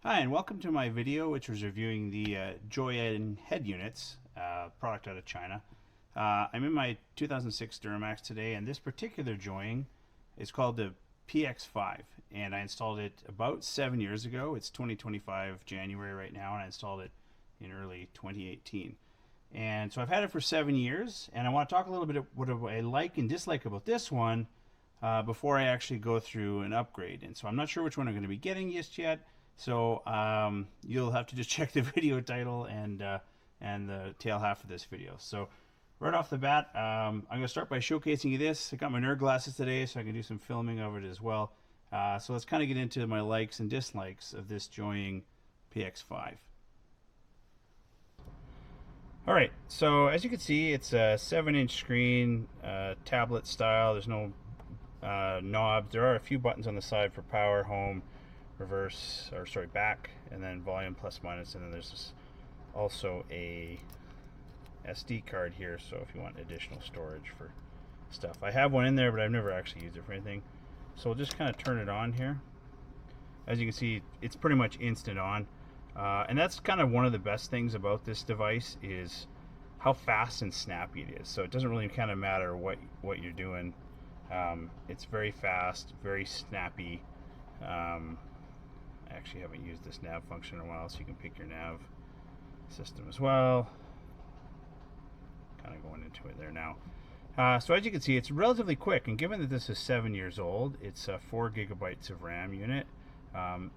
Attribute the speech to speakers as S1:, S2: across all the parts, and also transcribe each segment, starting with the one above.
S1: Hi, and welcome to my video, which was reviewing the Joy head units, product out of China. I'm in my 2006 Duramax today, and this particular joying is called the PX5, and I installed it about 7 years ago. It's 2025 January right now, and I installed it in early 2018. And so I've had it for 7 years, and I want to talk a little bit of what I like and dislike about this one before I actually go through an upgrade. And so I'm not sure which one I'm going to be getting just yet. So you'll have to just check the video title and the tail half of this video. So right off the bat, I'm going to start by showcasing you this. I got my nerd glasses today, so I can do some filming of it as well. So let's kind of get into my likes and dislikes of this Joying PX5. All right, so as you can see, it's a 7-inch screen, tablet style. There's no knobs. There are a few buttons on the side for power, home, reverse, or sorry, back, and then volume, plus, minus, and then there's also a SD card here, so if you want additional storage for stuff. I have one in there, but I've never actually used it for anything. So we'll just kind of turn it on here. As you can see, it's pretty much instant on. And that's kind of one of the best things about this device is how fast and snappy it is. So it doesn't really kind of matter what you're doing. It's very fast, very snappy. I actually haven't used this nav function in a while, so you can pick your nav system as well. Kind of going into it there now. So as you can see, it's relatively quick, and given that this is 7 years old, it's 4 gigabytes of RAM unit.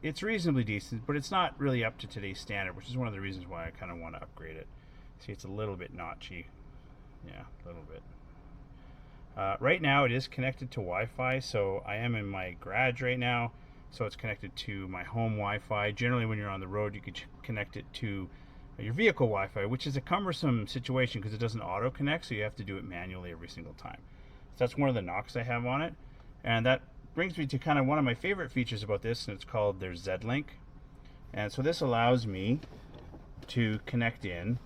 S1: It's reasonably decent, but it's not really up to today's standard, which is one of the reasons why I kind of want to upgrade it. See, it's a little bit notchy. Yeah, a little bit. Right now it is connected to Wi-Fi, so I am in my garage right now, so it's connected to my home Wi-Fi. Generally when you're on the road, you could connect it to your vehicle Wi-Fi, which is a cumbersome situation because it doesn't auto connect, so you have to do it manually every single time. So that's one of the knocks I have on it, and that brings me to kind of one of my favorite features about this, and it's called their Z-Link. And so this allows me to connect in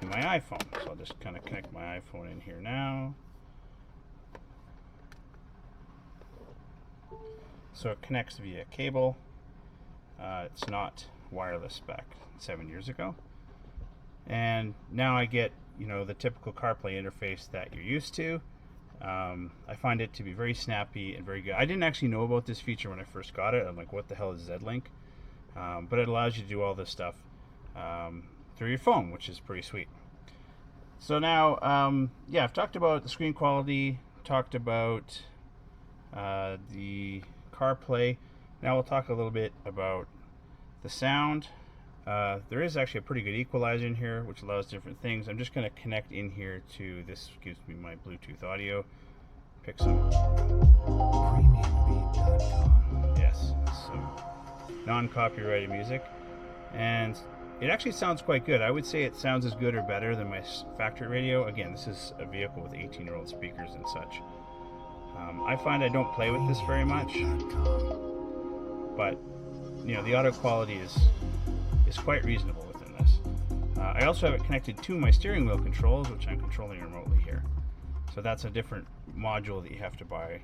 S1: to my iPhone. So I'll just kind of connect my iPhone in here now. So it connects via cable. It's not wireless back 7 years ago. And now I get, the typical CarPlay interface that you're used to. I find it to be very snappy and very good. I didn't actually know about this feature when I first got it. I'm like, what the hell is Z-Link? But it allows you to do all this stuff through your phone, which is pretty sweet. So now, yeah, I've talked about the screen quality, talked about the CarPlay. Now we'll talk a little bit about the sound. There is actually a pretty good equalizer in here, which allows different things. I'm just going to connect in here to this. Gives me my Bluetooth audio. Pick some yes, some non-copyrighted music, and it actually sounds quite good. I would say it sounds as good or better than my factory radio. Again, this is a vehicle with 18-year-old speakers and such. I find I don't play with this very much, but the audio quality is quite reasonable within this. I also have it connected to my steering wheel controls, which I'm controlling remotely here. So that's a different module that you have to buy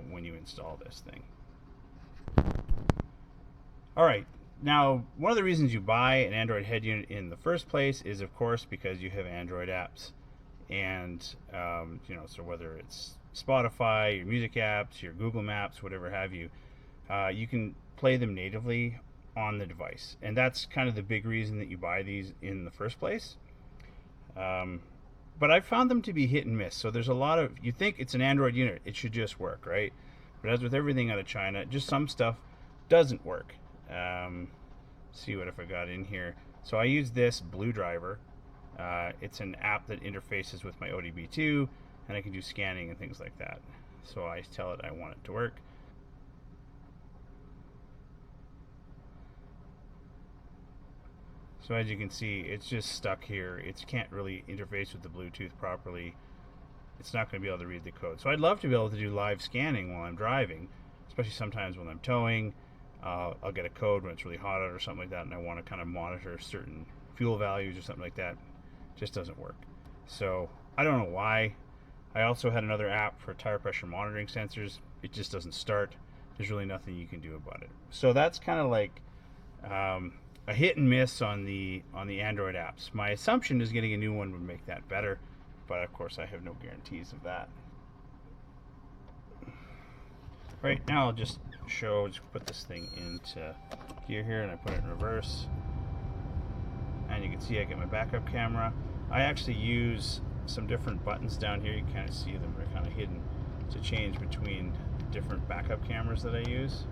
S1: when you install this thing. Alright, now one of the reasons you buy an Android head unit in the first place is, of course, because you have Android apps. And, so whether it's Spotify, your music apps, your Google Maps, whatever have you, you can play them natively on the device, and that's kind of the big reason that you buy these in the first place. But I've found them to be hit and miss. So there's a lot of, you think it's an Android unit, it should just work, right? But as with everything out of China, just some stuff doesn't work. See what if I got in here. So I use this Blue Driver. It's an app that interfaces with my ODB2, and I can do scanning and things like that. So I tell it I want it to work. So as you can see, it's just stuck here. It can't really interface with the Bluetooth properly. It's not going to be able to read the code. So I'd love to be able to do live scanning while I'm driving, especially sometimes when I'm towing. I'll get a code when it's really hot out or something like that, and I want to kind of monitor certain fuel values or something like that. It just doesn't work. So I don't know why. I also had another app for tire pressure monitoring sensors. It just doesn't start. there's really nothing you can do about it. So that's kind of like a hit and miss on the Android apps. My assumption is getting a new one would make that better, but of course I have no guarantees of that. Right now I'll just put this thing into gear here, and I put it in reverse, and you can see I get my backup camera. I actually use some different buttons down here. You can kind of see them, they're kind of hidden, to change between different backup cameras that I use.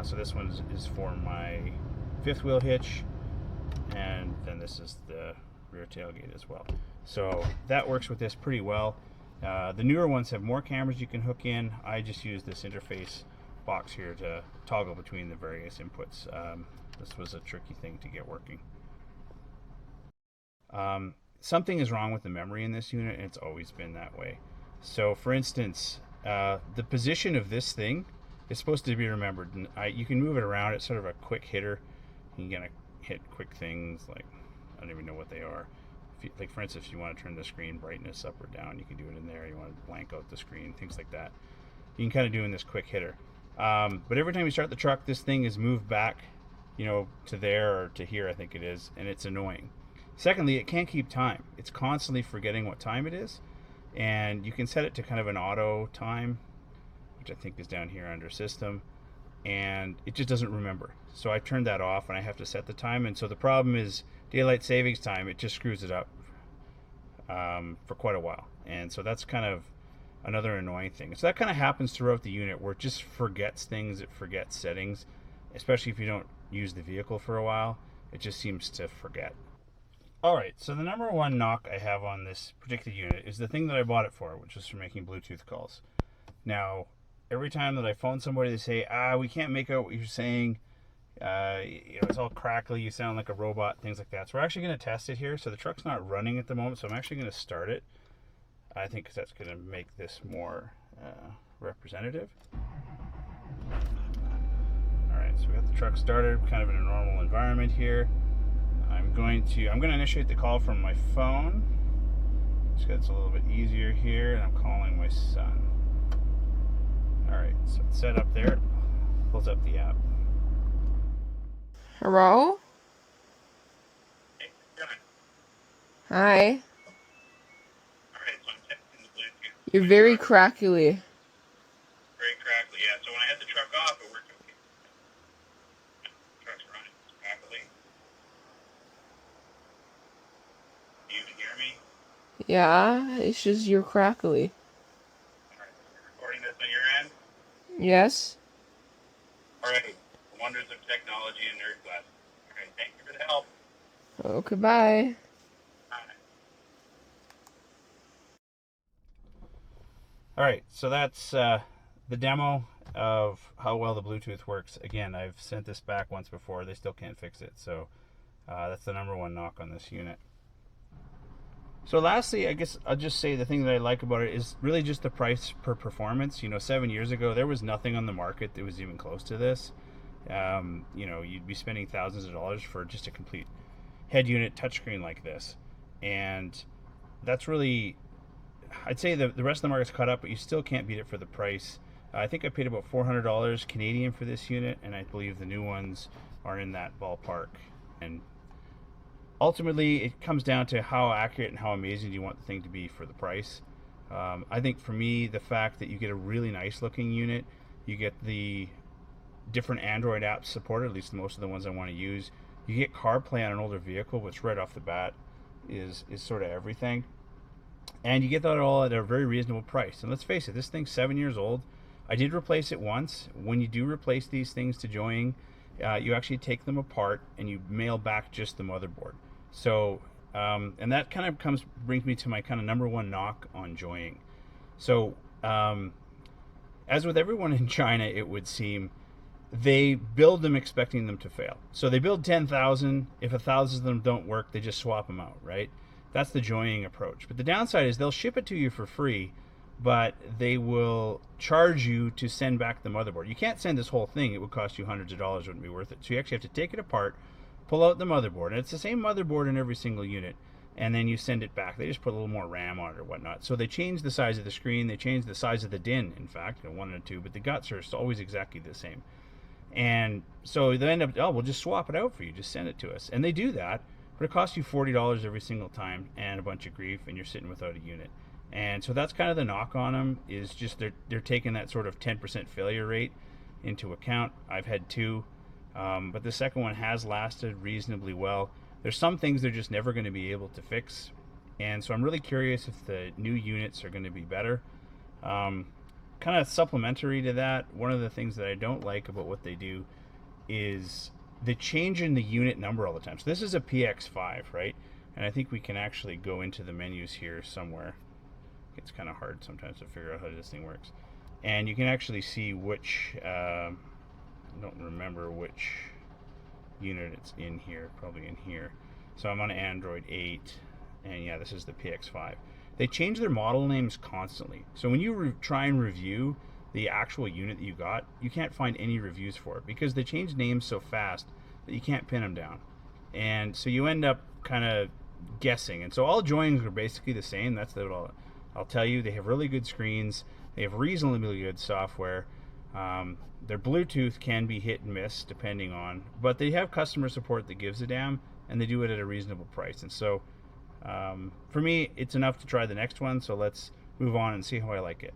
S1: So this one is for my fifth wheel hitch, and then this is the rear tailgate as well. So that works with this pretty well. The newer ones have more cameras you can hook in. I just use this interface box here to toggle between the various inputs. This was a tricky thing to get working. Something is wrong with the memory in this unit, and it's always been that way. So for instance, the position of this thing is supposed to be remembered, and you can move it around. It's sort of a quick hitter. You can hit quick things like, I don't even know what they are. Like for instance, if you want to turn the screen brightness up or down, you can do it in there. You want to blank out the screen, things like that. You can kind of do in this quick hitter. But every time you start the truck, this thing is moved back, to there or to here, I think it is, and it's annoying. Secondly, it can't keep time. It's constantly forgetting what time it is, and you can set it to kind of an auto time, which I think is down here under system, and it just doesn't remember. So I turned that off, and I have to set the time, and so the problem is daylight savings time. It just screws it up for quite a while, and so that's kind of another annoying thing. So that kind of happens throughout the unit, where it just forgets things. It forgets settings, especially if you don't use the vehicle for a while. It just seems to forget. Alright, so the number one knock I have on this particular unit is the thing that I bought it for, which is for making Bluetooth calls. Now, every time that I phone somebody, they say, we can't make out what you're saying. It's all crackly, you sound like a robot, things like that. So we're actually going to test it here. So the truck's not running at the moment, so I'm actually going to start it. I think because that's going to make this more representative. Alright, so we got the truck started, kind of in a normal environment here. I'm going to initiate the call from my phone. Just because it's a little bit easier here, and I'm calling my son. Alright, so it's set up there. Pulls up the app.
S2: Hello?
S1: Hey, how you doing?
S2: Hi.
S1: Alright, so I'm testing the Bluetooth.
S2: You're very crackly.
S1: Very crackly, yeah. So when I had the truck off, it worked okay. The truck's running. It's crackly. Do you even hear me?
S2: Yeah, it's just you're crackly.
S1: Alright, so you're recording this on your end?
S2: Yes?
S1: Alright, wonders of technology and nerd class. Alright, thank you for the help.
S2: Okay, bye.
S1: Alright, so that's the demo of how well the Bluetooth works. Again, I've sent this back once before. They still can't fix it. So that's the number one knock on this unit. So lastly, I guess I'll just say the thing that I like about it is really just the price per performance. 7 years ago, there was nothing on the market that was even close to this. You'd be spending thousands of dollars for just a complete head unit touchscreen like this. And that's really, I'd say the rest of the market's caught up, but you still can't beat it for the price. I think I paid about $400 Canadian for this unit, and I believe the new ones are in that ballpark. And ultimately, it comes down to how accurate and how amazing do you want the thing to be for the price. I think for me, the fact that you get a really nice looking unit, you get the different Android apps supported, at least most of the ones I want to use. You get CarPlay on an older vehicle, which right off the bat is sort of everything. And you get that all at a very reasonable price. And let's face it, this thing's 7 years old. I did replace it once. When you do replace these things to Joying, you actually take them apart and you mail back just the motherboard. So, and that kind of brings me to my kind of number one knock on Joying. So, as with everyone in China, it would seem, they build them expecting them to fail. So they build 10,000. If 1,000 of them don't work, they just swap them out, right? That's the Joying approach. But the downside is they'll ship it to you for free, but they will charge you to send back the motherboard. You can't send this whole thing. It would cost you hundreds of dollars. It wouldn't be worth it. So you actually have to take it apart, pull out the motherboard. And it's the same motherboard in every single unit, and then you send it back. They just put a little more RAM on it or whatnot. So they change the size of the screen, they change the size of the DIN, in fact, 1 and 2, but the guts are always exactly the same. And so they end up, oh, we'll just swap it out for you, just send it to us. And they do that, but it costs you $40 every single time and a bunch of grief, and you're sitting without a unit. And so that's kind of the knock on them, is just they're taking that sort of 10% failure rate into account. I've had two, but the second one has lasted reasonably well. There's some things they're just never going to be able to fix, and so I'm really curious if the new units are going to be better. Kind of supplementary to that, one of the things that I don't like about what they do is the change in the unit number all the time. So this is a PX5, right? And I think we can actually go into the menus here somewhere. It's kind of hard sometimes to figure out how this thing works. And you can actually see which, I don't remember which unit it's in here, probably in here. So I'm on Android 8, and yeah, this is the PX5. They change their model names constantly. So when you try and review the actual unit that you got, you can't find any reviews for it because they change names so fast that you can't pin them down. And so you end up kind of guessing. And so all joinings are basically the same. That's what I'll tell you. They have really good screens. They have reasonably good software. Their Bluetooth can be hit and miss depending on, but they have customer support that gives a damn, and they do it at a reasonable price. And so for me, it's enough to try the next one. So let's move on and see how I like it.